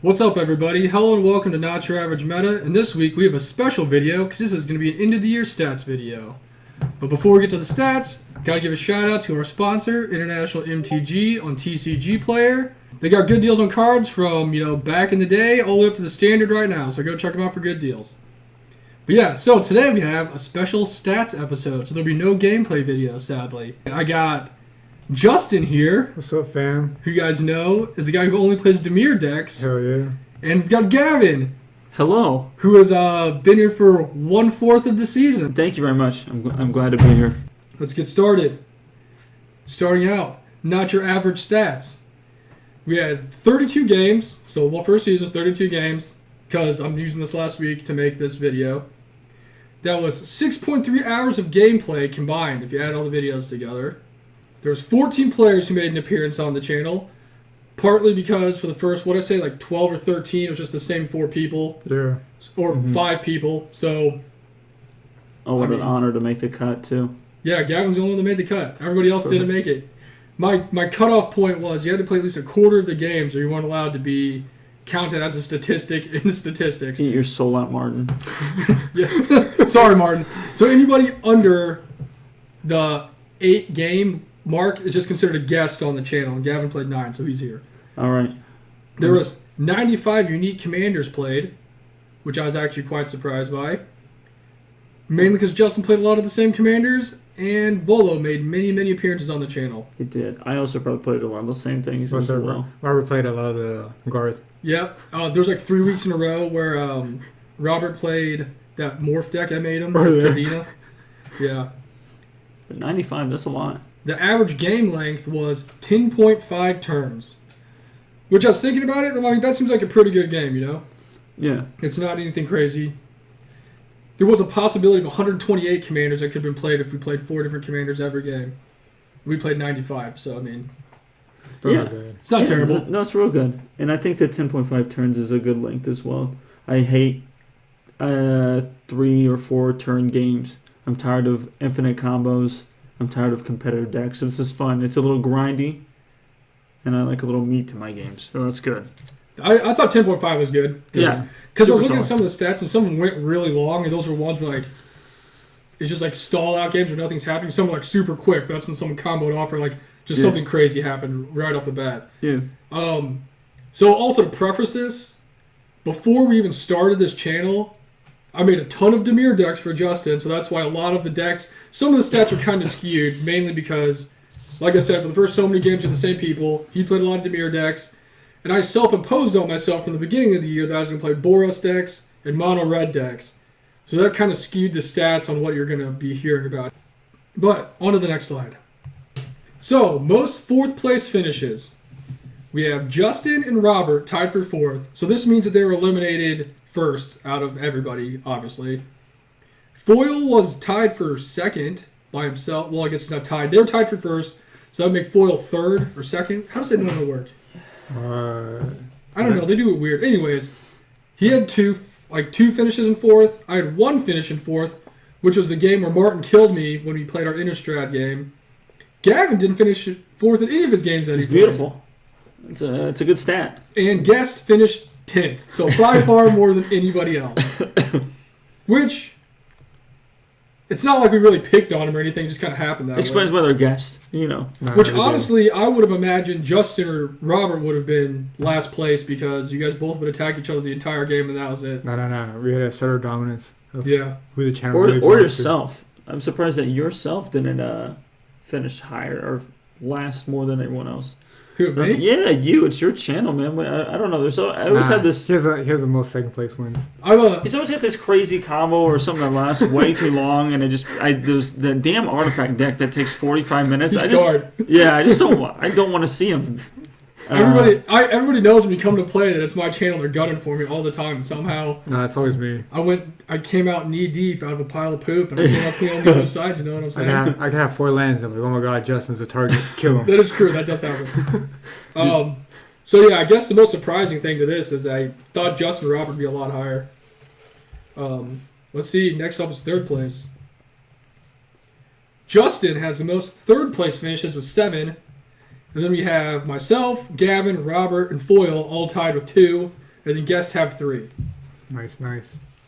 What's up, everybody? Hello and welcome to Not Your Average Meta, and this week we have a special video because this is going to be an end-of-the-year stats video. But before we get to the stats, gotta give a shout out to our sponsor, International MTG on TCG Player. They got good deals on cards from, back in the day all the way up to the standard right now, so go check them out for good deals. But yeah, so today we have a special stats episode, so there'll be no gameplay video, sadly. I got Justin here. What's up, fam? Who you guys know is the guy who only plays Dimir decks. Hell yeah. And we've got Gavin. Hello. Who has been here for 1/4 of the season. Thank you very much. I'm glad to be here. Let's get started. Starting out, not your average stats. We had 32 games, so first season was 32 games, because I'm using this last week to make this video. That was 6.3 hours of gameplay combined, if you add all the videos together. There was 14 players who made an appearance on the channel, partly because for the first, 12 or 13, it was just the same 4 people. Yeah. Or 5 people, so... Oh, what an honor to make the cut, too. Yeah, Gavin's the only one that made the cut. Everybody else didn't make it. My cutoff point was you had to play at least a quarter of the games or you weren't allowed to be counted as a statistic in the statistics. Eat your soul out, Martin. Yeah. Sorry, Martin. So anybody under the 8 game mark is just considered a guest on the channel, and Gavin played 9, so he's here. All right. There was 95 unique commanders played, which I was actually quite surprised by. Mainly because Justin played a lot of the same commanders, and Volo made many appearances on the channel. He did. I also probably played a lot of the same things as well. Robert played a lot of the Garth. Yep. There was 3 weeks in a row where Robert played that morph deck I made him with Kadena. Yeah. But 95, that's a lot. The average game length was 10.5 turns. Which I was thinking about it, and that seems like a pretty good game, Yeah. It's not anything crazy. There was a possibility of 128 commanders that could have been played if we played 4 different commanders every game. We played 95, so Still not bad. It's not terrible. No, it's real good. And I think that 10.5 turns is a good length as well. I hate 3 or 4 turn games. I'm tired of infinite combos. I'm tired of competitive decks. So this is fun. It's a little grindy, and I like a little meat to my games. So that's good. I thought 10.5 was good. Yeah. Because I was looking at some of the stats, and some of them went really long, and those were ones where, it's just, stall-out games where nothing's happening. Some were, super quick, but that's when someone comboed off or, something crazy happened right off the bat. Yeah. So, also to preface this, before we even started this channel, I made a ton of Dimir decks for Justin, so that's why a lot of the decks, some of the stats were kind of skewed, mainly because, like I said, for the first so many games with the same people, he played a lot of Dimir decks, and I self-imposed on myself from the beginning of the year that I was going to play Boros decks and mono-red decks. So that kind of skewed the stats on what you're going to be hearing about. But, on to the next slide. So, most 4th place finishes. We have Justin and Robert tied for 4th, so this means that they were eliminated first out of everybody, obviously. Foil was tied for 2nd by himself. Well, I guess he's not tied. They were tied for 1st, so that would make Foil 3rd or 2nd. How does that normally work? I don't know. They do it weird. Anyways, he had 2 finishes in 4th. I had 1 finish in 4th, which was the game where Martin killed me when we played our Innistrad game. Gavin didn't finish 4th in any of his games that he played. Beautiful. It's a good stat. And Guest finished 10th, so by far more than anybody else. Which, it's not like we really picked on him or anything, it just kind of happened that Explains way. why they're guests, Which, honestly, I would have imagined Justin or Robert would have been last place because you guys both would attack each other the entire game and that was it. No. We had a assertive dominance of Yeah. who the channel or really belongs yourself. I'm surprised that yourself didn't finish higher or last more than everyone else. Who, me? Yeah, you. It's your channel, man. I don't know. I always had this. Here's the most 2nd place wins. He's always got this crazy combo or something that lasts way too long, and there's the damn artifact deck that takes 45 minutes. I just don't want to see him. Everybody knows when you come to play that it's my channel. They're gunning for me all the time. And somehow, No, it's always me. I came out knee deep out of a pile of poop, and I came up clean on the other side. You know what I'm saying? I can have 4 lands. I'm like, oh my god, Justin's a target. Kill him. That is true. That does happen. So yeah, I guess the most surprising thing to this is I thought Justin and Robert would be a lot higher. Let's see. Next up is 3rd place. Justin has the most 3rd place finishes with 7. And then we have myself, Gavin, Robert, and Foil all tied with 2. and the guests have 3. Nice.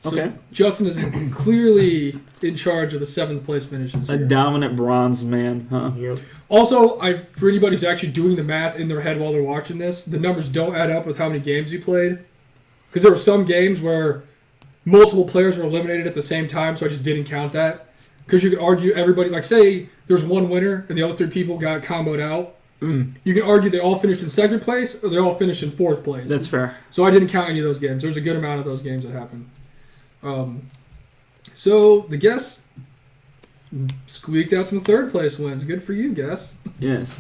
So Okay. Justin is clearly in charge of the 7th place finishes. A Here. dominant bronze man, huh? Yep. Also, for anybody who's actually doing the math in their head while they're watching this, the numbers don't add up with how many games you played. Because there were some games where multiple players were eliminated at the same time, so I just didn't count that. Because you could argue everybody, like say there's one winner and the other 3 people got comboed out. You can argue they all finished in 2nd place or they all finished in 4th place. That's fair. So I didn't count any of those games. There's a good amount of those games that happened. So the guests squeaked out some 3rd place wins. Good for you, guests. Yes.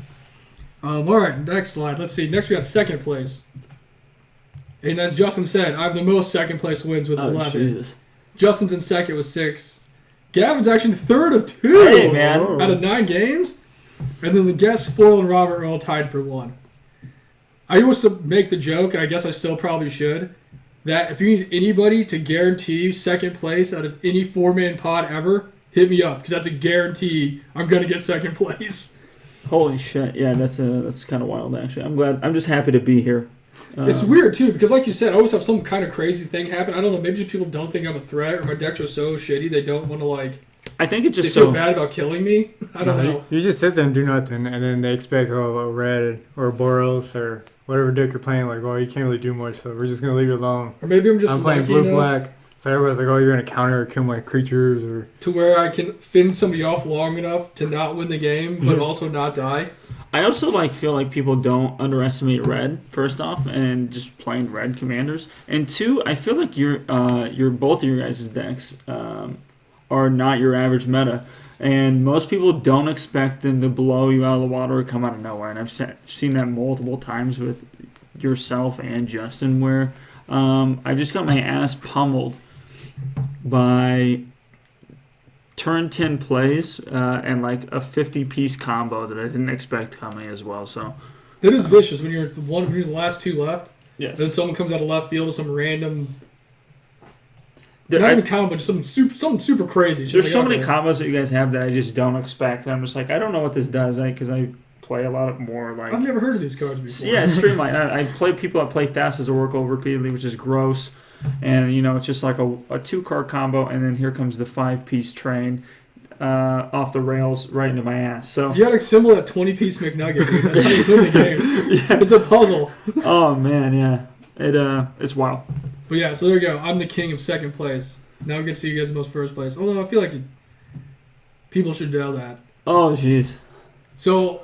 All right, next slide. Let's see. Next we got 2nd place. And as Justin said, I have the most 2nd place wins with 11. Jesus. Justin's in 2nd with 6. Gavin's actually in 3rd of 2 Hey, man. out of 9 games. And then the guests, Foyle and Robert, are all tied for 1. I used to make the joke, and I guess I still probably should, that if you need anybody to guarantee you 2nd place out of any 4-man pod ever, hit me up, because that's a guarantee I'm going to get 2nd place. Holy shit. Yeah, that's kind of wild, actually. I'm just happy to be here. It's weird, too, because like you said, I always have some kind of crazy thing happen. I don't know, maybe people don't think I'm a threat, or my decks are so shitty they don't want to, like, I think it's they just feel so... bad about killing me. I don't know. You just sit there and do nothing, and then they expect a red or Boros or whatever deck you're playing. Like, well, you can't really do much, so we're just gonna leave you alone. Or maybe I'm just I'm playing lucky blue enough black, so everyone's like, oh, you're gonna counter or kill my creatures or. to where I can fend somebody off long enough to not win the game, but also not die. I also feel like people don't underestimate red, first off, and just playing red commanders. And 2, I feel like your both of your guys' decks are not your average meta. And most people don't expect them to blow you out of the water or come out of nowhere. And I've seen that multiple times with yourself and Justin, where I've just got my ass pummeled by turn 10 plays and like a 50-piece combo that I didn't expect coming as well. So That is vicious when you're the last 2 left. yes, Then someone comes out of left field with some random, There- not I- even combo, just something super crazy. It's there's just so like, many okay. combos that you guys have that I just don't expect. And I'm just like, I don't know what this does, because I play a lot more like. I've never heard of these cards before. Yeah, streamline. I play people that play fast as a workload repeatedly, which is gross. And it's just like a 2-card combo, and then here comes the 5-piece train off the rails right into my ass. So You gotta assemble that 20-piece McNugget. Dude. That's how you win the game. It's a puzzle. oh man, yeah, it's wild. But yeah, so there you go. I'm the king of 2nd place. Now we get to see you guys in most 1st place. Although I feel like people should know that. Oh jeez. So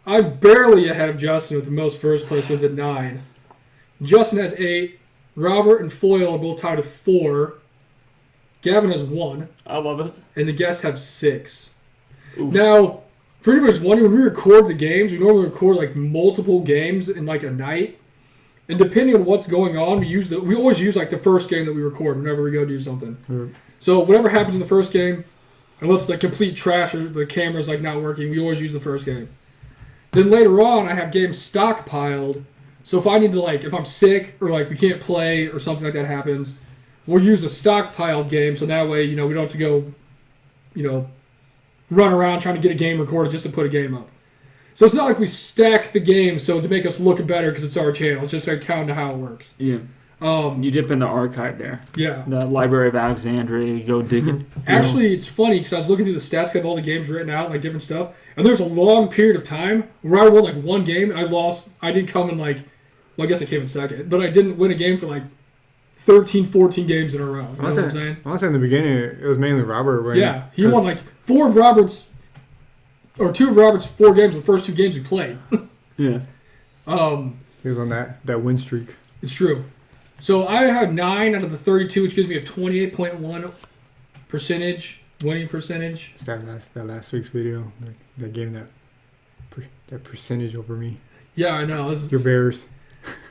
I'm barely ahead of Justin with the most 1st place wins at 9. Justin has 8. Robert and Foyle are both tied with 4. Gavin has 1. I love it. And the guests have 6. Oof. Now, for anybody who's wondering, when we record the games, we normally record like multiple games in like a night. And depending on what's going on, we always use like the first game that we record whenever we go do something. or So whatever happens in the first game, unless it's like complete trash or the camera's like not working, we always use the first game. Then later on, I have games stockpiled. So if I need to if I'm sick or like we can't play or something like that happens, we'll use a stockpiled game. So that way, we don't have to go, run around trying to get a game recorded just to put a game up. So it's not like we stack the game so to make us look better because it's our channel. It's just account to how it works. Yeah. You dip in the archive there. Yeah. The Library of Alexandria. You go dig it. Actually, it's funny because I was looking through the stats, have all the games written out, like different stuff, and there's a long period of time where I won like one game and I lost. I didn't come in I guess I came in 2nd, but I didn't win a game for like 13, 14 games in a row. You know what I'm saying? I want to say in the beginning it was mainly Robert winning. Yeah, he won like 2 of Robert's 4 games, the first 2 games we played. Yeah. He was on that win streak. It's true. So I have 9 out of the 32, which gives me a 28.1 winning percentage. It's that last week's video that gave that percentage over me. Yeah, I know. Your Bears.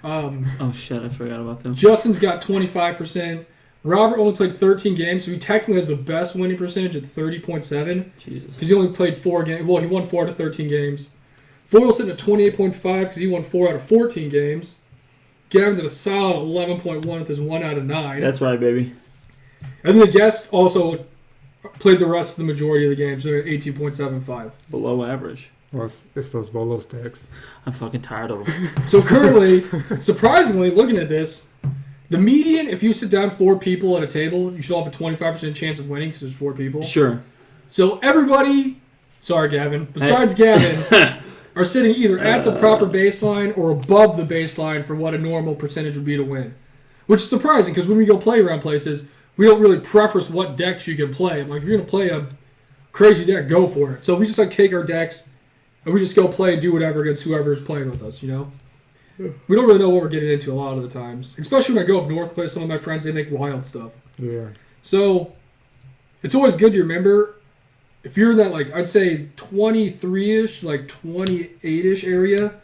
Oh shit! I forgot about them. Justin's got 25%. Robert only played 13 games, so he technically has the best winning percentage at 30.7 Jesus. because he only played 4 games. Well, he won 4 out of 13 games. Foyle's sitting at 28.5 because he won 4 out of 14 games. Gavin's at a solid 11.1 with his 1 out of 9. That's right, baby. And then the guest also played the rest of the majority of the games, so they're at 18.75. Below average. Well, it's those Volos decks. I'm fucking tired of them. So currently, surprisingly, looking at this, The median, if you sit down 4 people at a table, you should all have a 25% chance of winning because there's 4 people. Sure. So everybody, sorry Gavin, besides Gavin, are sitting either at the proper baseline or above the baseline for what a normal percentage would be to win. Which is surprising because when we go play around places, we don't really preference what decks you can play. I'm like, if you're going to play a crazy deck, go for it. So we just like take our decks and we just go play and do whatever against whoever's playing with us, you know? We don't really know what we're getting into a lot of the times. Especially when I go up north, play some of my friends, they make wild stuff. Yeah. So, it's always good to remember, if you're in that, like, I'd say 23-ish, like 28-ish area,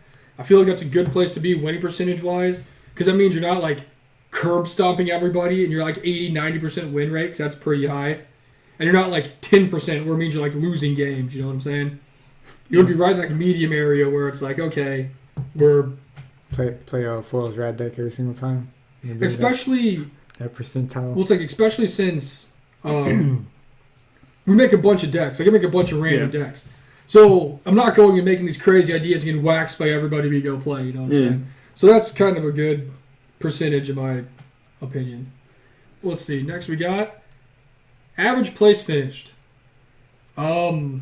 I feel like that's a good place to be winning percentage-wise. Because that means you're not, like, curb stomping everybody and you're, like, 80-90% win rate, because that's pretty high. And you're not, like, 10%, where it means you're, like, losing games, you know what I'm saying? You want to be right in, like, medium area where it's like, okay, we're... Play a foils rad deck every single time. Especially... That percentile. Well, it's like, especially since we make a bunch of decks. I can make a bunch of random decks. So I'm not going and making these crazy ideas and getting waxed by everybody we go play, you know what I'm saying? So that's kind of a good percentage in my opinion. Let's see. Next we got average place finished. My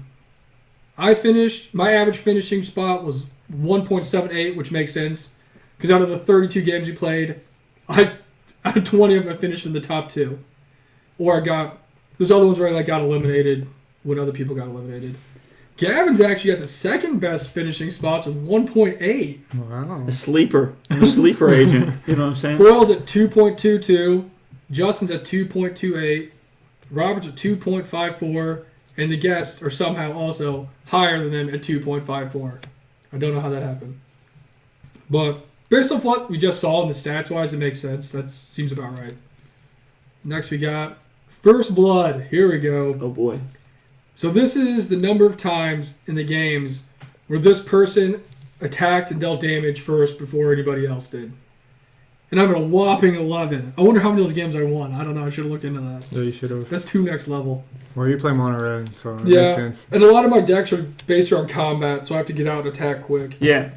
average finishing spot was 1.78, which makes sense. Because out of the 32 games we played, out of 20 of them I finished in the top 2. Or there's other ones where I like got eliminated when other people got eliminated. Gavin's actually at the second best finishing spots with 1.8. Wow. A sleeper. I'm a sleeper agent. You know what I'm saying? Foyle's at 2.22. Justin's at 2.28. Robert's at 2.54. And the guests are somehow also higher than them at 2.54. I don't know how that happened. But based off what we just saw in the stats-wise, it makes sense. That seems about right. Next we got First Blood. Here we go. Oh, boy. So this is the number of times in the games where this person attacked and dealt damage first before anybody else did. And I'm at a whopping 11. I wonder how many of those games I won. I don't know. I should have looked into that. Yeah, you should have. That's 2 next level. Well, you play mono red, so it Yeah, makes sense. and a lot of my decks are based around combat, so I have to get out and attack quick. Yeah.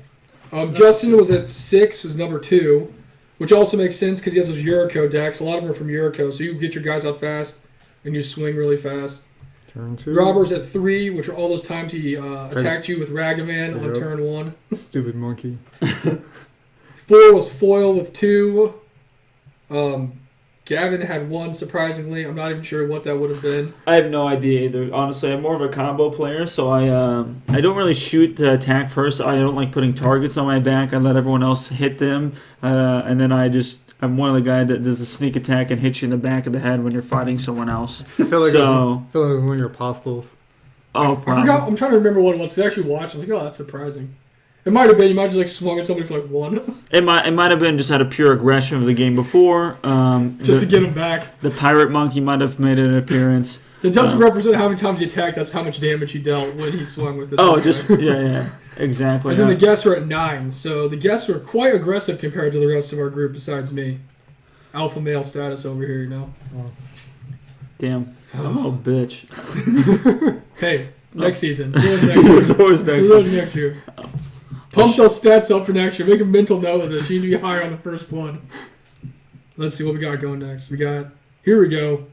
Justin was at 6, was number 2, which also makes sense because he has those Yuriko decks. A lot of them are from Yuriko, so you get your guys out fast and you swing really fast. Turn 2. Robert's at 3, which are all those times he attacked you with Ragavan on turn 1. Stupid monkey. 4 was Foil with 2. Gavin had 1, surprisingly. I'm not even sure what that would have been. I have no idea either. Honestly, I'm more of a combo player, so I don't really shoot to attack first. I don't like putting targets on my back. I let everyone else hit them, and then I'm one of the guys that does a sneak attack and hits you in the back of the head when you're fighting someone else. I feel like it was one of your apostles. Oh, probably. I'm trying to remember what it was. I actually watched. I was like, oh, that's surprising. It might have been. You might have just like swung at somebody for like 1. It might have been just out of pure aggression of the game before. Just to get him back. The pirate monkey might have made an appearance. That doesn't represent how many times he attacked. That's how much damage he dealt when he swung with it. Yeah, exactly. And then the guests are at 9. So the guests are quite aggressive compared to the rest of our group besides me. Alpha male status over here, you know. Damn. Oh, bitch. Hey, next season. It's always next season. Next year. Pump those stats up for next year. Make a mental note of this. You need to be higher on the first one. Let's see what we got going next. Here we go.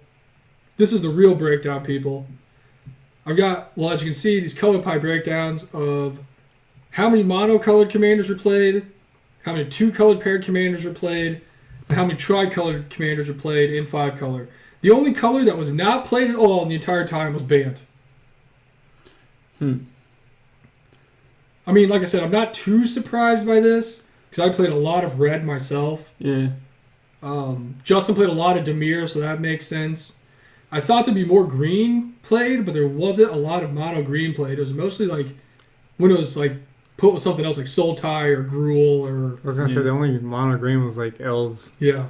This is the real breakdown, people. I've got, well, as you can see, these color pie breakdowns of how many mono-colored commanders were played, how many 2-colored paired commanders were played, and how many tri-colored commanders were played in 5-color. The only color that was not played at all in the entire time was Bant. I mean, like I said, I'm not too surprised by this because I played a lot of red myself. Yeah. Justin played a lot of Dimir, so that makes sense. I thought there'd be more green played, but there wasn't a lot of mono green played. It was mostly like when it was like put with something else like Soul Tie or Gruul or. I was gonna say the only mono green was like elves. Yeah.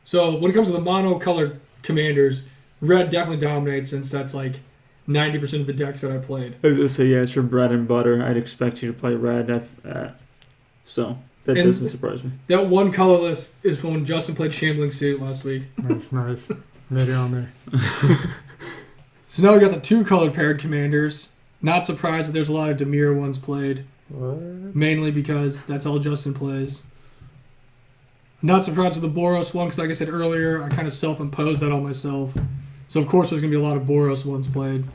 So when it comes to the mono colored commanders, red definitely dominates since that's like 90% of the decks that I played. I was going to say, yeah, it's your bread and butter. I'd expect you to play red. So that doesn't surprise me. That one colorless is when Justin played Shambling Suit last week. That's nice. Made it on there. So now we got the 2-colored paired commanders. Not surprised that there's a lot of Dimir ones played. What? Mainly because that's all Justin plays. Not surprised with the Boros one because, like I said earlier, I kind of self-imposed that on myself. So, of course, there's going to be a lot of Boros ones played.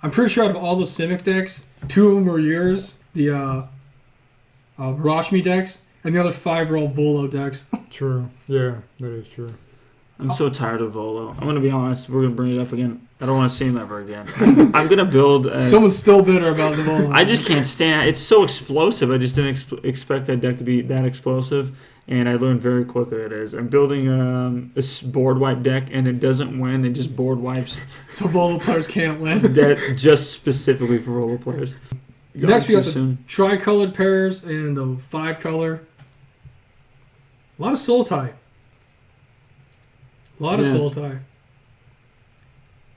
I'm pretty sure out of all the Simic decks, 2 of them are yours, the Rashmi decks, and the other 5 are all Volo decks. True. Yeah, that is true. I'm so tired of Volo. I'm going to be honest. We're going to bring it up again. I don't want to see him ever again. I'm going to build... Someone's still bitter about the Volo. I just can't stand it. It's so explosive. I just didn't expect that deck to be that explosive, and I learned very quickly it is. I'm building a board wipe deck, and it doesn't win. It just board wipes. So Volo players can't win. That just specifically for Volo players. Next we got the tri-colored pairs and the 5-color. A lot of Sultai. A lot of Sultai.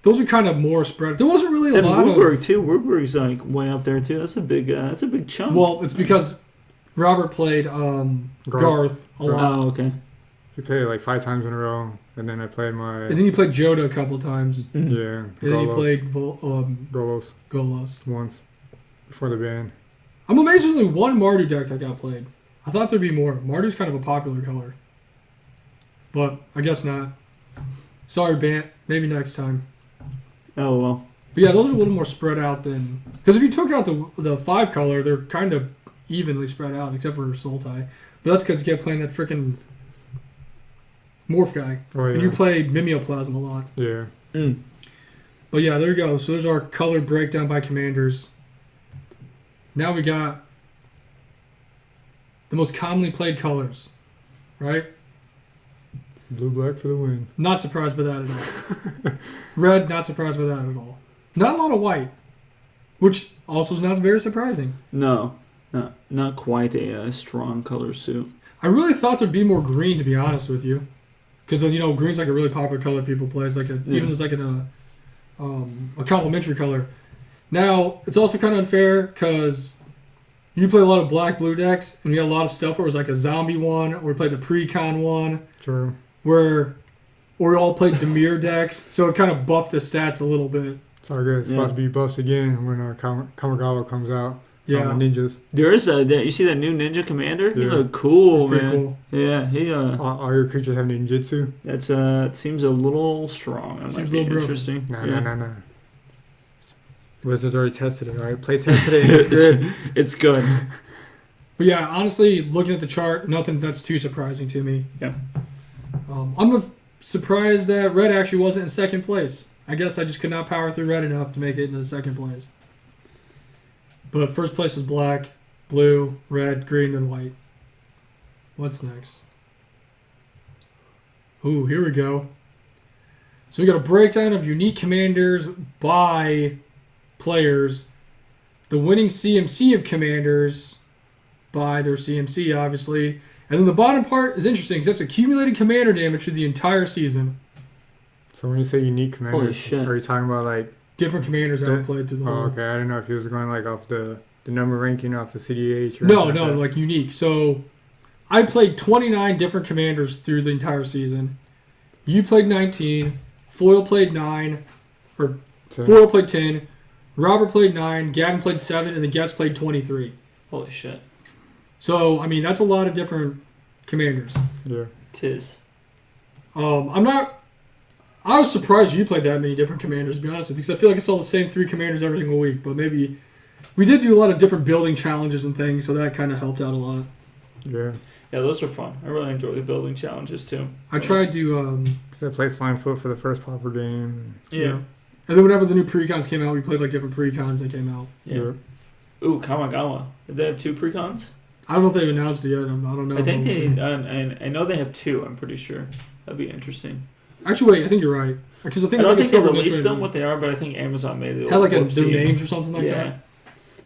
Those are kind of more spread. There wasn't really a lot Woodburg of... too. Woodburg's like way up there too. That's a big chunk. Well, it's because Robert played Garth a lot. Oh, okay. He played it like 5 times in a row, and then I played my... And then he played Joda a couple times. Yeah. And then he played Golos once before the ban. I'm amazed there's only one Mardu deck that got played. I thought there'd be more. Mardu's kind of a popular color. But I guess not. Sorry, Bant. Maybe next time. Oh, well. But yeah, those are a little more spread out than... Because if you took out the 5-color, they're kind of evenly spread out, except for Sultai. But that's because you kept playing that freaking Morph guy. Oh, yeah. And you played Mimeoplasm a lot. Yeah. But yeah, there you go. So there's our color breakdown by commanders. Now we got the most commonly played colors, right? Blue-black for the win. Not surprised by that at all. Red, not surprised by that at all. Not a lot of white, which also is not very surprising. No, not quite a strong color suit. I really thought there'd be more green, to be honest with you, because green's like a really popular color people play. It's like even as like a complementary color. Now it's also kind of unfair because you play a lot of black-blue decks, and we had a lot of stuff where it was like a zombie one, or we played the pre-con one. True. Or we all played Dimir decks, so it kind of buffed the stats a little bit. So I guess it's about to be buffed again when Kamigawa comes out. Yeah. The ninjas. There is you see that new ninja commander? He looked cool, man. Cool. Yeah, he all your creatures have ninjutsu. That's it seems a little strong. That might be interesting. No. Wizards already tested it, alright? Play tested it, it's good. It's good. But yeah, honestly, looking at the chart, nothing that's too surprising to me. Yeah. I'm surprised that red actually wasn't in second place. I guess I just could not power through red enough to make it into second place. But first place was black, blue, red, green, then white. What's next? Ooh, here we go. So we got a breakdown of unique commanders by players. The winning CMC of commanders by their CMC, obviously. And then the bottom part is interesting because that's accumulated commander damage through the entire season. So when you say unique commanders, holy shit, are you talking about like different commanders that were played through the whole? Oh, okay. I didn't know if he was going like off the number ranking off the CDH. Or No, like like unique. So I played 29 different commanders through the entire season. You played 19. Foil played 9. Or 10. Foil played 10. Robert played 9. Gavin played 7. And the guest played 23. holy shit. So, I mean, that's a lot of different commanders. Yeah. Tis. I was surprised you played that many different commanders, to be honest with you, because I feel like I saw the same 3 commanders every single week. But maybe we did do a lot of different building challenges and things, so that kind of helped out a lot. Yeah. Yeah, those are fun. I really enjoy the building challenges too. I tried to... Because I played Flying Foot for the first Pauper game. Yeah. And then whenever the new precons came out, we played like different precons that came out. Yeah. Ooh, Kamigawa. Did they have 2 precons? I don't know if they've announced it yet. I don't know. I think I know they have 2. I'm pretty sure. That'd be interesting. Actually, wait. I think you're right. Because I think don't it's think they like released them what they are, but I think Amazon made it. Had like their names or something like that. Yeah.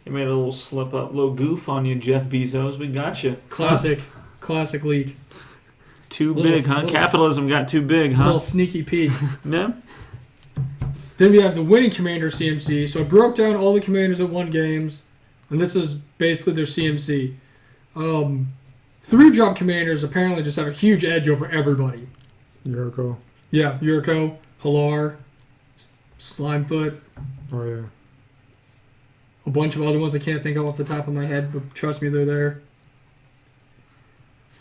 They made a little slip up, little goof on you, Jeff Bezos. We got you. Classic leak. Too big, huh? Capitalism got too big, huh? Little sneaky peek. Yeah. Then we have the winning commander CMC. So I broke down all the commanders that won games, and this is basically their CMC. 3-drop commanders apparently just have a huge edge over everybody. Yuriko. Yeah, Yuriko, Halar, Slimefoot. Oh, yeah. A bunch of other ones I can't think of off the top of my head, but trust me, they're there.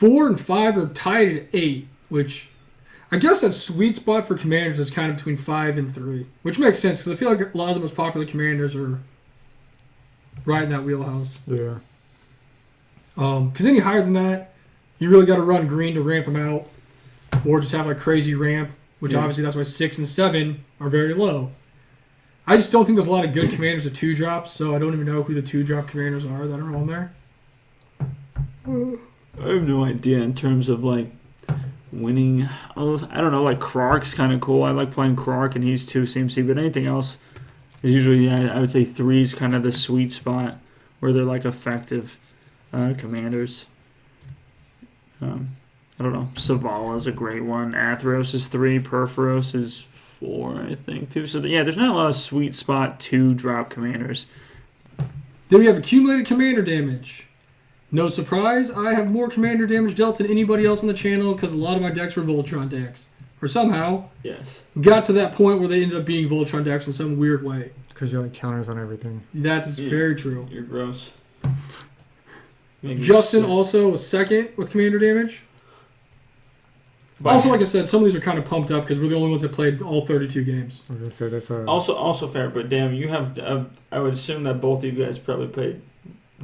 4 and 5 are tied at 8, which I guess that sweet spot for commanders is kind of between 5 and 3, which makes sense because I feel like a lot of the most popular commanders are right in that wheelhouse. Yeah. Because any higher than that, you really got to run green to ramp them out, or just have a crazy ramp, which obviously that's why 6 and 7 are very low. I just don't think there's a lot of good commanders at 2-drops, so I don't even know who the 2-drop commanders are that are on there. I have no idea in terms of like winning. I don't know. Like Krark's kind of cool. I like playing Krark, and he's 2 CMC. But anything else is usually I would say 3 is kind of the sweet spot where they're like effective commanders. I don't know. Savala is a great one. Athros is 3. Perforos is 4, I think, too. So yeah, there's not a lot of sweet spot 2-drop commanders. Then we have accumulated commander damage. No surprise, I have more commander damage dealt than anybody else on the channel because a lot of my decks were Voltron decks. Or somehow got to that point where they ended up being Voltron decks in some weird way. It's because you like counters on everything. That's very true. You're gross. Justin also was second with commander damage. Also, like I said, some of these are kind of pumped up because we're the only ones that played all 32 games. I was gonna say that's also fair, but damn, you have. I would assume that both of you guys probably played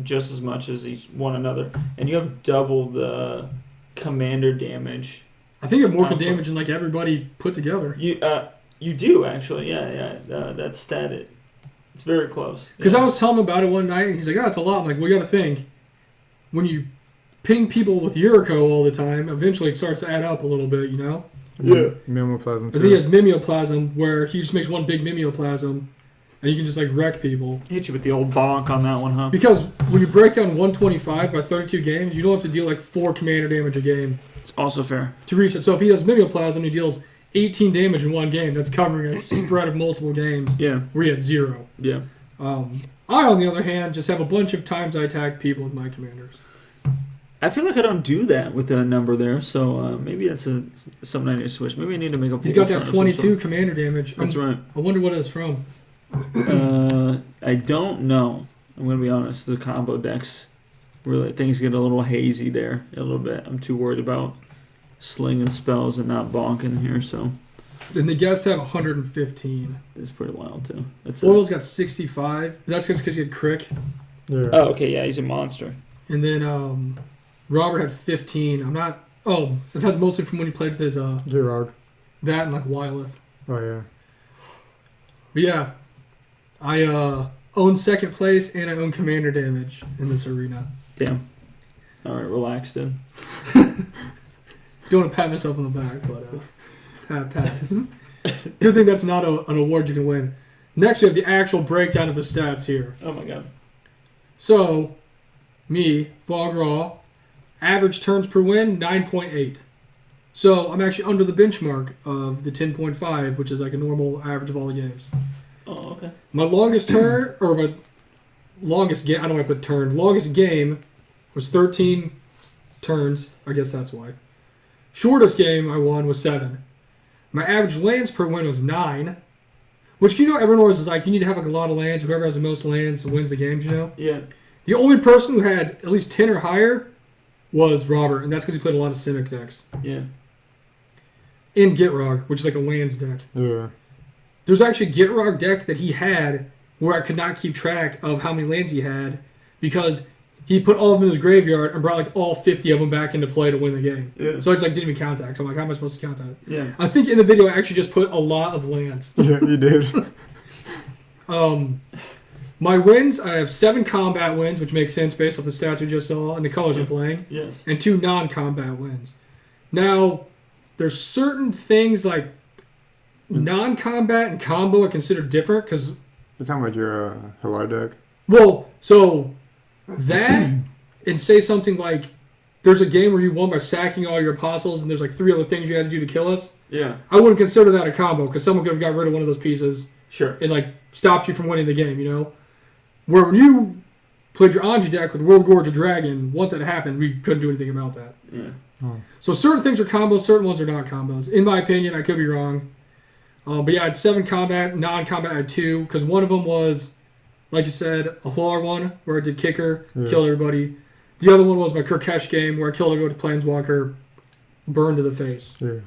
just as much as each one another, and you have double the commander damage. I think you have more damage than like everybody put together. You do actually, yeah. That stat it's very close. Because I was telling him about it one night, and he's like, "Oh, it's a lot." I'm like, "We got to think when you ping people with Yuriko all the time, eventually it starts to add up a little bit, you know." Yeah. Mimeoplasm. I think he has Mimeoplasm, where he just makes one big Mimeoplasm, and you can just like wreck people. Hit you with the old bonk on that one, huh? Because when you break down 125 by 32 games, you don't have to deal like 4 commander damage a game. It's also fair. To reach it. So if he has Mimeoplasm, he deals 18 damage in one game. That's covering a spread of multiple games. Yeah. Where he had 0. Yeah. I, on the other hand, just have a bunch of times I attack people with my commanders. I feel like I don't do that with a number there, so maybe that's something I need to switch. Maybe I need to make up. He's got that 22 commander damage. That's right. I wonder what it's from. I don't know. I'm going to be honest. The combo decks, really, things get a little hazy there a little bit. I'm too worried about slinging spells and not bonking here, so. And the guests have 115. That's pretty wild, too. Foil's got 65. That's just because he had Crick. Yeah. Oh, okay, yeah, he's a monster. And then Robert had 15. I'm not... Oh, that's mostly from when he played with his... Gerard. That and like Wyleth. Oh, yeah. But yeah, I own second place and I own commander damage in this arena. Damn. All right, relax then. Don't want to pat myself on the back, but pat. Good thing that's not an award you can win. Next, we have the actual breakdown of the stats here. Oh my god. So, me, Fog Raw, average turns per win, 9.8. So, I'm actually under the benchmark of the 10.5, which is like a normal average of all the games. Oh, okay. My longest turn, or my longest game, I don't know why I put turn, longest game was 13 turns. I guess that's why. Shortest game I won was 7. My average lands per win was 9. Which, you know, everyone always is like, you need to have like a lot of lands. Whoever has the most lands wins the games, you know? Yeah. The only person who had at least 10 or higher was Robert, and that's because he played a lot of Simic decks. Yeah. In Gitrog, which is like a lands deck. Yeah. There's actually a Gitrog deck that he had where I could not keep track of how many lands he had because he put all of them in his graveyard and brought like all 50 of them back into play to win the game. Yeah. So I just like didn't even count that. So I'm like, how am I supposed to count that? Yeah. I think in the video I actually just put a lot of lands. Yeah, you did. My wins, I have 7 combat wins, which makes sense based off the stats we just saw and the colors I'm playing. Yes. And 2 non-combat wins. Now, there's certain things like non-combat and combo are considered different because... You're talking about your Hello deck? Well, so that and say something like there's a game where you won by sacking all your apostles and there's like 3 other things you had to do to kill us. Yeah. I wouldn't consider that a combo because someone could have got rid of one of those pieces. Sure. And like stopped you from winning the game, you know? Where when you played your Anji deck with World Gorge or Dragon, once it happened, we couldn't do anything about that. Yeah. Oh. So certain things are combos, certain ones are not combos. In my opinion, I could be wrong. But yeah, I had 7 combat, non-combat I had 2, because one of them was, like you said, a Hlar one, where I did kicker, killed everybody. The other one was my Kirkesh game where I killed a goat planeswalker, burned to the face. Yeah.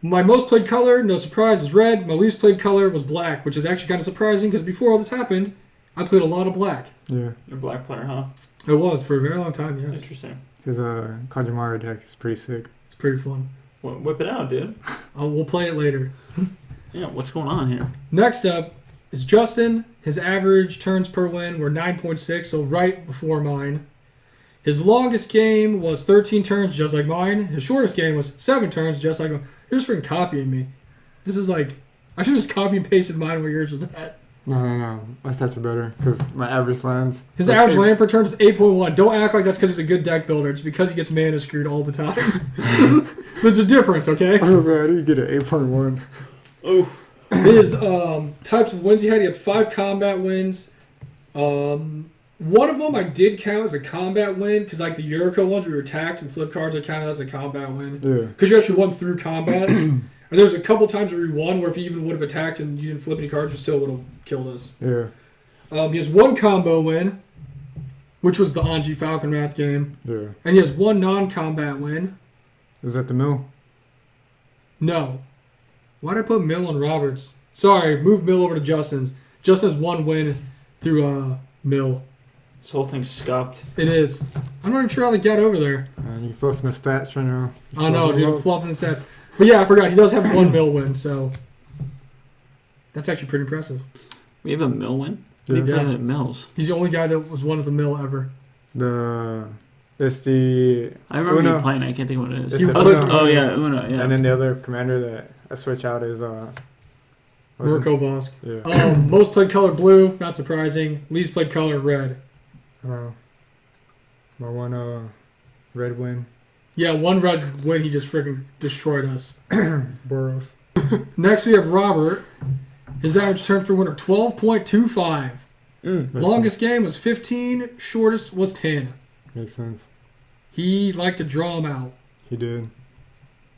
My most played color, no surprise, is red. My least played color was black, which is actually kind of surprising because before all this happened, I played a lot of black. Yeah. You're a black player, huh? It was for a very long time, yes. Interesting. His Kajimara deck is pretty sick. It's pretty fun. Well, whip it out, dude. We'll play it later. Yeah, what's going on here? Next up is Justin. His average turns per win were 9.6, so right before mine. His longest game was 13 turns, just like mine. His shortest game was 7 turns, just like mine. You're just freaking copying me. This is like, I should have just copy and pasted mine where yours was at. No. My stats are better because my average lands. His average land per turn is 8.1. Don't act like that's because he's a good deck builder. It's because he gets mana screwed all the time. There's a difference, okay? Oh, man, you get an 8.1. Oh. His types of wins he had 5 combat wins. One of them I did count as a combat win because like the Yuriko ones where you attacked and flip cards, I counted as a combat win. Yeah. Because you actually won through combat. And there's a couple times where you won where if you even would have attacked and you didn't flip any cards, you still would have killed us. Yeah. He has 1 combo win, which was the Anji Falcon Wrath game. Yeah. And he has 1 non-combat win. Is that the mill? No. Why did I put Mill on Roberts? Sorry, move Mill over to Justin's. Justin has 1 win through Mill. This whole thing's scuffed. It is. I'm not even sure how they got over there. And you fluffing the stats right now. I know, dude. I'm fluffing the stats. But yeah, I forgot. He does have 1 Mill win, so that's actually pretty impressive. We have a mill win? Yeah. We play at Mills. He's the only guy that was one of the Mill ever. It's the I remember Uno. you playing. I can't think what it is. It's the Oh, yeah, Uno. Yeah. And then the other commander that I switch out is Mirko Vosk. Yeah. Most played color blue, not surprising. Least played color red. My one red win. Yeah, 1 red win, he just freaking destroyed us. Boros. Next we have Robert. His average turns per win are 12.25. Longest game was 15, shortest was 10. Makes sense. He liked to draw them out. He did.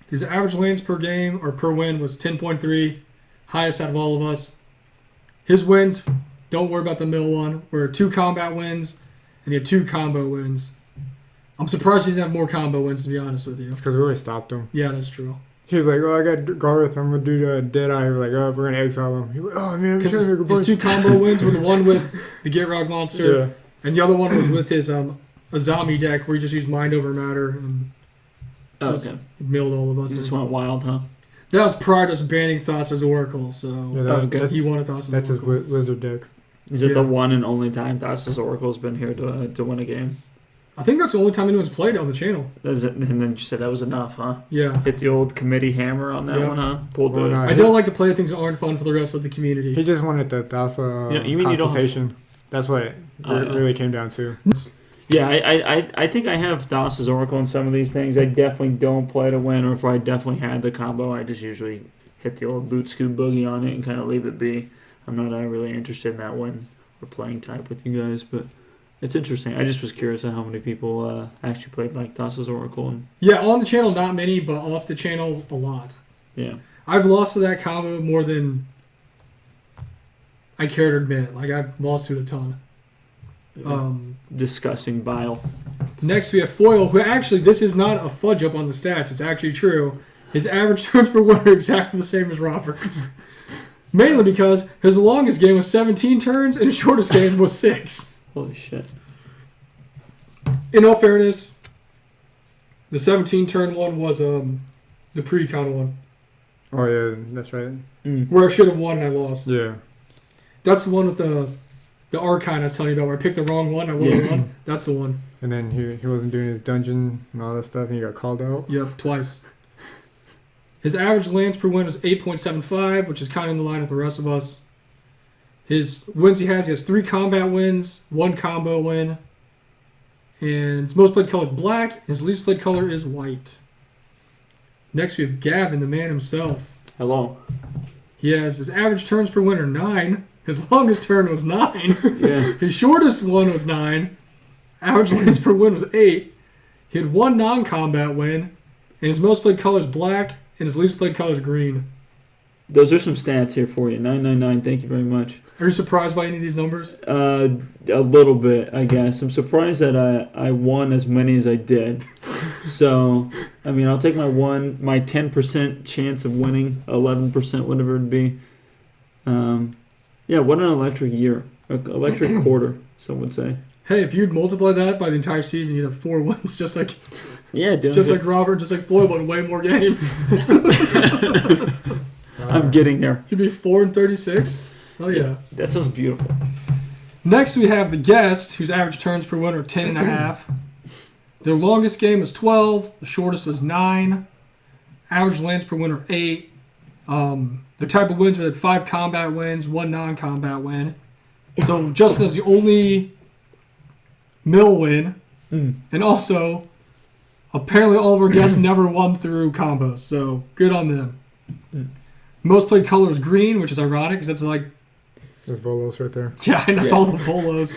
His average lands per game or per win was 10.3, highest out of all of us. His wins, don't worry about the mill one, were 2 combat wins, and he had 2 combo wins. I'm surprised he didn't have more combo wins, to be honest with you. It's because we always stopped him. Yeah, that's true. He was like, "Oh, I got Garth. I'm gonna do Deadeye." We're like, "Oh, we're gonna exile him." He was like, "Oh man, I'm trying to make a His bunch." 2 combo wins were the one with the Gitrog monster, Yeah. and the other one was with his Azami deck, where he just used Mind Over Matter and just milled all of us. This went wild, huh? That was prior to us banning Thoughts as Oracle, so Yeah, he wanted Thoughts as that's his Oracle. wizard deck. Is it Yeah. the one and only time Thassa's Oracle's been here to win a game? I think that's the only time anyone's played on the channel. That's it, and then you said that was enough, huh? Yeah. Hit the old committee hammer on that Yeah. one, huh? Pulled Well, the. no, I don't like to play things that aren't fun for the rest of the community. He just wanted the Thassa You mean you don't have- consultation. That's what it really came down to. Yeah, I think I have Thassa's Oracle in some of these things. I definitely don't play to win, or if I definitely had the combo, I just usually hit the old boot scoop boogie on it and kind of leave it be. I'm not really interested in that win or playing type with you guys, but it's interesting. I just was curious at how many people actually played like Thassa's Oracle. And Yeah, on the channel, not many, but off the channel, a lot. yeah. I've lost to that combo more than I care to admit. Like, I've lost to it a ton. Disgusting bile. Next, we have Foil, who actually, this is not a fudge up on the stats. It's actually true. His average turns per win are exactly the same as Robert's. Mainly because his longest game was 17 turns and his shortest game was 6. Holy shit. In all fairness, the 17 turn one was the pre-con one, Oh yeah, that's right. where I should have won and I lost. Yeah. That's the one with the Archon I was telling you about, where I picked the wrong one, I would have won. That's the one. And then he wasn't doing his dungeon and all that stuff, and he got called out. Yep, twice. His average lands per win was 8.75, which is kind of in the line with the rest of us. His wins he has 3 combat wins, 1 combo win, and his most played color is black, and his least played color is white. Next we have Gavin, the man himself. Hello. He has his average turns per win are 9. His longest turn was 9. Yeah. His shortest one was 9. Average lands per win was 8. He had 1 non-combat win, and his most played color is black, and his least played color is green. Those are some stats here for you. 999. Thank you very much. Are you surprised by any of these numbers? A little bit, I guess. I'm surprised that I won as many as I did. So, I mean, I'll take my 10% chance of winning, 11%, whatever it'd be. Yeah, what an electric year. Electric quarter, some would say. Hey, if you'd multiply that by the entire season, you'd have 4 wins, just like Robert, just like Floyd won way more games. I'm getting there. You'd be 4-36. Oh yeah, that sounds beautiful. Next, we have the guest, whose average turns per win are 10.5. Their longest game was 12. The shortest was 9. Average lands per win are 8. Their type of wins are 5 combat wins, 1 non-combat win. So Justin has the only mill win, and also apparently all of our guests never won through combos. So good on them. Most played color is green, which is ironic because that's like there's Volos right there. Yeah, and that's all the Volos.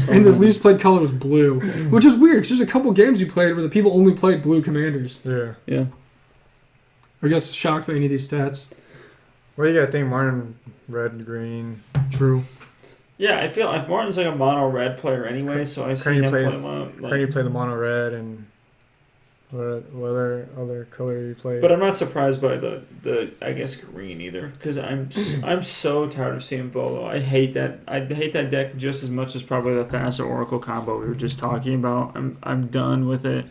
And the least played color was blue, which is weird because there's a couple games you played where the people only played blue commanders. Yeah. I guess shocked by any of these stats. Well, you got to think Martin, red and green. True. Yeah, I feel like Martin's like a mono red player anyway, so I see him play mono. Can you play the mono red and what other color you play? But I'm not surprised by the I guess green either, because I'm so tired of seeing Volo. I hate that. I hate that deck just as much as probably the Thassa Oracle combo we were just talking about. I'm done with it.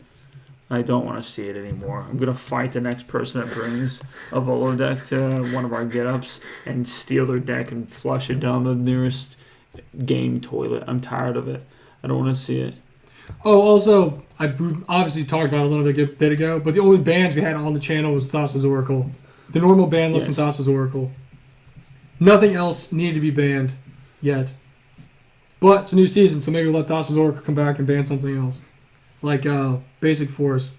I don't want to see it anymore. I'm gonna fight the next person that brings a Volo deck to one of our get-ups and steal their deck and flush it down the nearest game toilet. I'm tired of it. I don't want to see it. Oh, also, I obviously talked about it a little bit ago, but the only bans we had on the channel was Thassa's Oracle. The normal ban list in Thassa's Oracle. Nothing else needed to be banned yet. But it's a new season, so maybe let Thassa's Oracle come back and ban something else. Like Basic Force.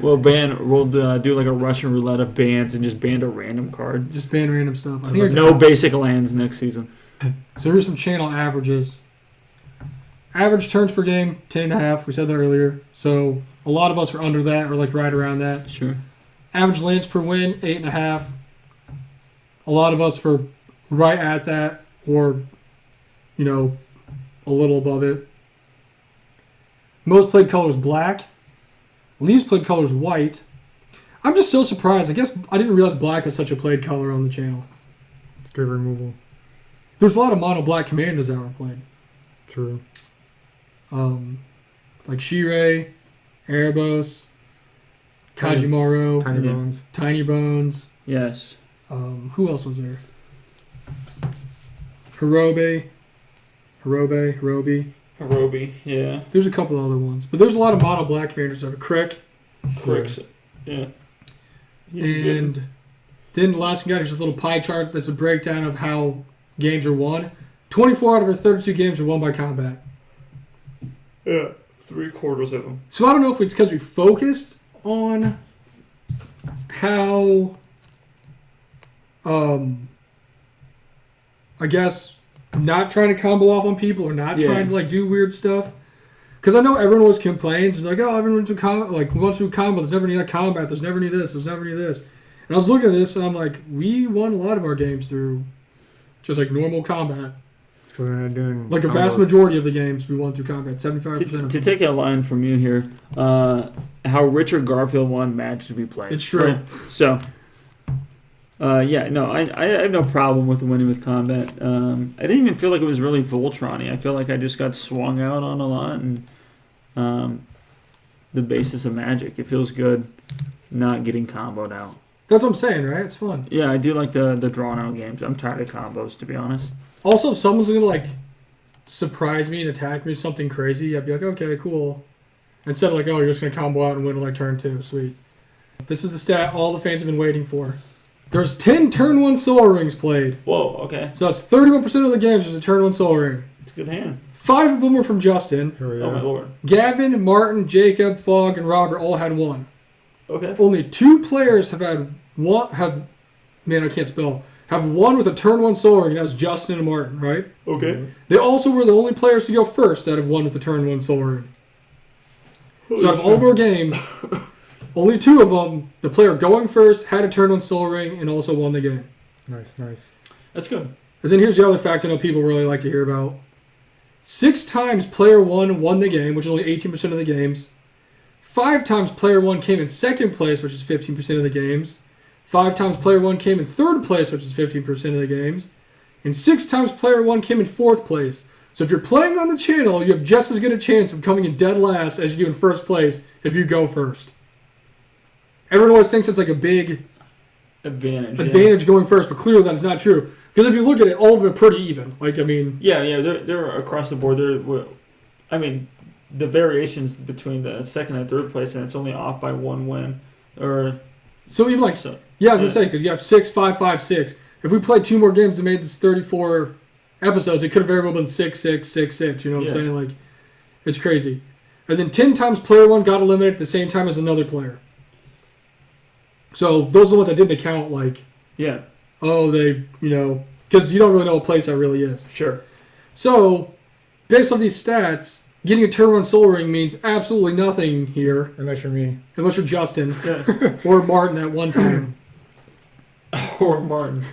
We'll do like a Russian roulette of bans and just ban a random card. Just ban random stuff. I think no basic lands next season. So here's some channel averages. Average turns per game, 10.5. We said that earlier. So a lot of us are under that or like right around that. Sure. Average lands per win, 8.5. A lot of us were right at that or, a little above it. Most played color was black. Least played color is white. I'm just so surprised. I guess I didn't realize black was such a played color on the channel. It's good removal. There's a lot of mono black commanders that were played. True. Like Shirei, Erebos, Kajimaru, Tiny Bones. Yes. Who else was there? Hirobi, yeah. There's a couple other ones. But there's a lot of mono black commanders that are Crick. Yeah. And then the last one got is just a little pie chart that's a breakdown of how games are won. 24 out of our 32 games are won by combat. Yeah, 3/4 of them. So I don't know if it's because we focused on how, I guess, not trying to combo off on people or not trying to do weird stuff. Because I know everyone always complains and everyone wants to combo. There's never any combat. There's never any this. There's never any this. And I was looking at this and I'm like, we won a lot of our games through just normal combat. So we're not doing a vast majority of the games we won through combat, 75%. To take a line from you here, how Richard Garfield won match to be played. It's true. Right? So, I have no problem with winning with combat. I didn't even feel like it was really Voltron-y. I feel like I just got swung out on a lot and the basis of Magic. It feels good not getting comboed out. That's what I'm saying, right? It's fun. Yeah, I do like the drawn-out games. I'm tired of combos, to be honest. Also, if someone's going to, surprise me and attack me with something crazy, I'd be like, okay, cool. Instead of you're just going to combo out and win turn 2. Sweet. This is the stat all the fans have been waiting for. There's 10 turn 1 Soul Rings played. Whoa, okay. So that's 31% of the games there's a turn 1 Soul Ring. It's a good hand. 5 of them were from Justin. Oh, my lord. Gavin, Martin, Jacob, Fogg, and Robert all had 1. Okay. Only 2 players have had one, have won with a turn 1 Soul Ring. That was Justin and Martin, right? Okay. They also were the only players to go first that have won with the turn 1 Soul Ring. So out of all of our games, Only 2 of them, the player going first had a turn on Soul Ring and also won the game. Nice. That's good. And then here's the other fact I know people really like to hear about. 6 times player 1 won the game, which is only 18% of the games. 5 times player 1 came in second place, which is 15% of the games. 5 times player 1 came in third place, which is 15% of the games. And 6 times player 1 came in fourth place. So if you're playing on the channel, you have just as good a chance of coming in dead last as you do in first place if you go first. Everyone always thinks it's like a big advantage going first, but clearly that is not true. Because if you look at it, all of them are pretty even. They're across the board. The variations between the second and third place, and it's only off by 1 win. I was going to say, because you have 6, 5, 5, 6. If we played 2 more games and made this 34 episodes, it could have very well been 6, 6, 6, 6. You know what I'm saying? Like, it's crazy. And then 10 times player 1 got eliminated at the same time as another player. So those are the ones I didn't account, like, because you don't really know what place that really is. Sure. So, based on these stats, getting a turn on Soul Ring means absolutely nothing here. Unless you're me. Unless you're Justin. Yes. Or Martin at one time. Or Martin.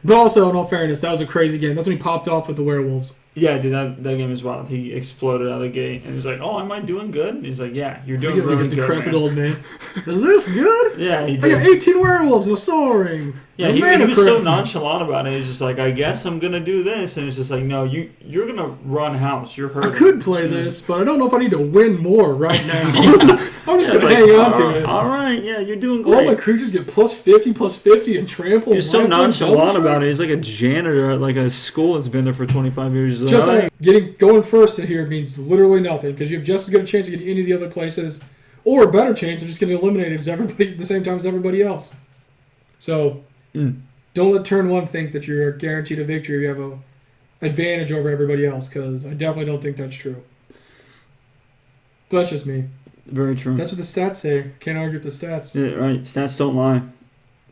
But also, in all fairness, that was a crazy game. That's when he popped off with the werewolves. Yeah, dude, that game is wild. He exploded out of the gate, and he's like, "Oh, am I doing good?" And he's like, "Yeah, you're doing really good, decrepit man." old man. Is this good? Yeah, he I did. got 18 werewolves and a Soul Ring. Yeah, he was so nonchalant about it. He's just like, "I guess I'm gonna do this," and it's just like, "No, you're gonna run house. You're hurt." I could play this, but I don't know if I need to win more right now. I'm just gonna hang on to it. All right, yeah, you're doing great. All my creatures get plus 50, and trample. He's so nonchalant about it. He's like a janitor at like a school that's been there for 25 years. Just like going first in here means literally nothing because you have just as good a chance of getting any of the other places, or a better chance of just getting eliminated as everybody at the same time as everybody else. So don't let turn 1 think that you're guaranteed a victory. You have an advantage over everybody else because I definitely don't think that's true. But that's just me. Very true. That's what the stats say. Can't argue with the stats. Yeah, right. Stats don't lie.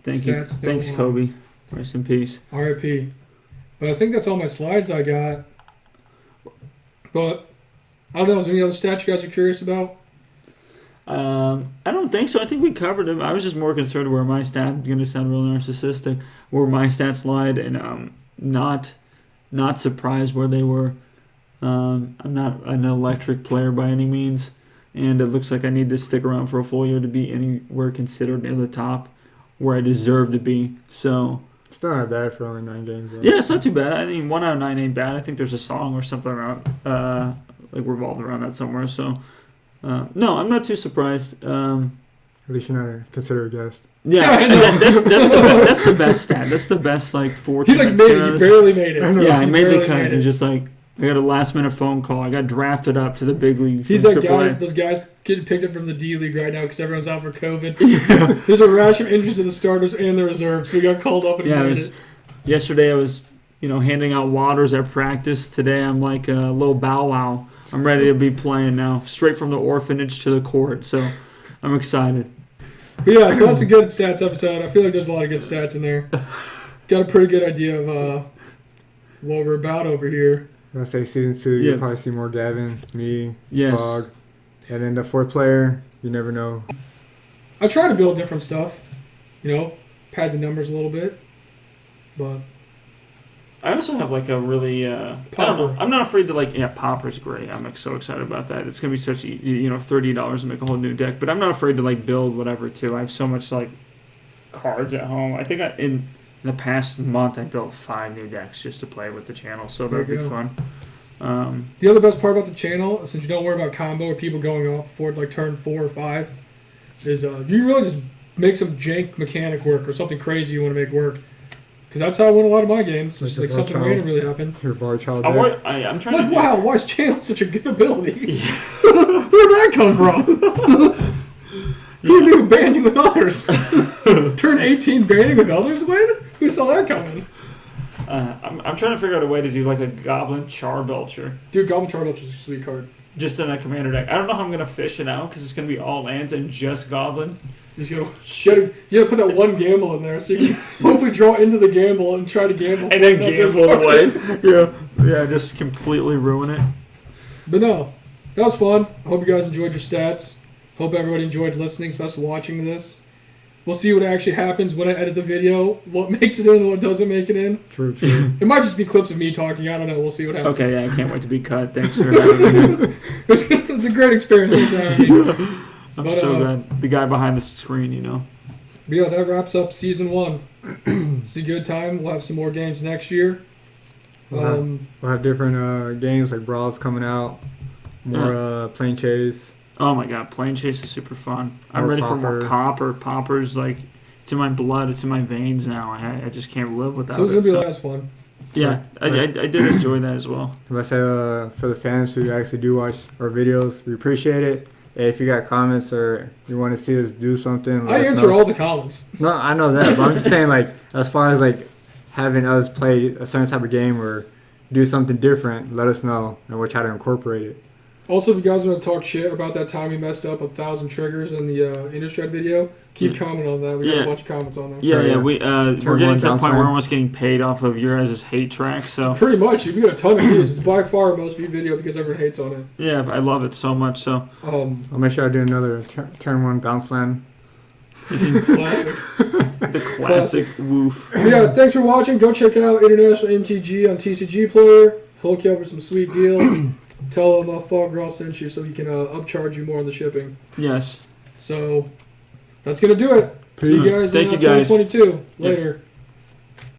Thanks, lie. Kobe. Rest in peace. R.I.P. But I think that's all my slides I got. But I don't know. Is there any other stats you guys are curious about? I don't think so. I think we covered them. I was just more concerned where my stats, I'm going to sound real narcissistic, where my stats lied, and not surprised where they were. I'm not an electric player by any means, and it looks like I need to stick around for a full year to be anywhere considered near the top where I deserve to be. So it's not bad for only 9 games. Though. Yeah, it's not too bad. I mean, 1 out of 9 ain't bad. I think there's a song or something around, revolved around that somewhere. So, no, I'm not too surprised. At least you're not considered a guest. Yeah, that's the best stat. That's the best, fortune. He barely made it. Yeah, I made the cut. And just, I got a last-minute phone call. I got drafted up to the big leagues. He's that guy, those guys getting picked up from the D League right now because everyone's out for COVID. Yeah. There's a rash of injuries to the starters and the reserves, so we got called up and yesterday I was, handing out waters at practice. Today I'm like a little bow wow. I'm ready to be playing now, straight from the orphanage to the court. So I'm excited. But yeah, so that's a good stats episode. I feel like there's a lot of good stats in there. Got a pretty good idea of what we're about over here. I'll say season 2, you'll probably see more Gavin, me, Fog. And then the 4th player, you never know. I try to build different stuff, pad the numbers a little bit. But I also have a really, I don't know, I'm not afraid to Pauper's great. I'm so excited about that. It's going to be such, $30 to make a whole new deck. But I'm not afraid to build whatever too. I have so much cards at home. I think in the past month I built 5 new decks just to play with the channel. So that'll be fun. The other best part about the channel, since you don't worry about combo or people going off before turn 4 or 5, is you really just make some jank mechanic work or something crazy you want to make work. Because that's how I win a lot of my games. It's just something random really happened. Your VAR child. I'm trying to. Wow, why is channel such a good ability? Yeah. Where'd that come from? Who knew banding with others? Turn 18 banding with others win? Who saw that coming? I'm trying to figure out a way to do a Goblin Charbelcher. Dude, Goblin Charbelcher is a sweet card. Just in a commander deck. I don't know how I'm going to fish it out because it's going to be all lands and just Goblin. You gotta put that one gamble in there so you can hopefully draw into the gamble and try to gamble. And then gamble away. Yeah, just completely ruin it. But no, that was fun. I hope you guys enjoyed your stats. Hope everybody enjoyed listening to us watching this. We'll see what actually happens when I edit the video, what makes it in and what doesn't make it in. True. It might just be clips of me talking. I don't know. We'll see what happens. Okay, yeah, I can't wait to be cut. Thanks for having me. It's a great experience. Thanks for having me. I'm so glad. The guy behind the screen, you know. But yeah, that wraps up season 1. It's a good time. We'll have some more games next year. We'll have different games like Brawls coming out. More Plane Chase. Oh my god, Plane Chase is super fun. I'm More ready Popper. for more Popper. Popper's like, it's in my blood. It's in my veins now. I just can't live without So it's it. going to be the last one. Yeah, I did enjoy that as well. I say for the fans who actually do watch our videos, we appreciate it. If you got comments or you want to see us do something, I answer all the comments. No, I know that, but I'm just saying, like, as far as like having us play a certain type of game or do something different, let us know and we'll try to incorporate it. Also, if you guys want to talk shit about that time you messed up 1,000 triggers in the Innistrad video, keep commenting on that. We got a bunch of comments on there. Yeah. We're getting to the point where sign. we're almost getting paid off of your guys' hate track. So Pretty much. You got a ton of views. It's by far our most viewed video because everyone hates on it. yeah, I love it so much. So I'll make sure I do another turn 1 bounce land. it's in Classic. the classic woof. But yeah, thanks for watching. Go check out International MTG on TCG Player. He'll hook you up with some sweet deals. Tell him Fall Girl sent you so he can upcharge you more on the shipping. Yes. So that's going to do it. See you guys Thank in you guys. 2022. Later.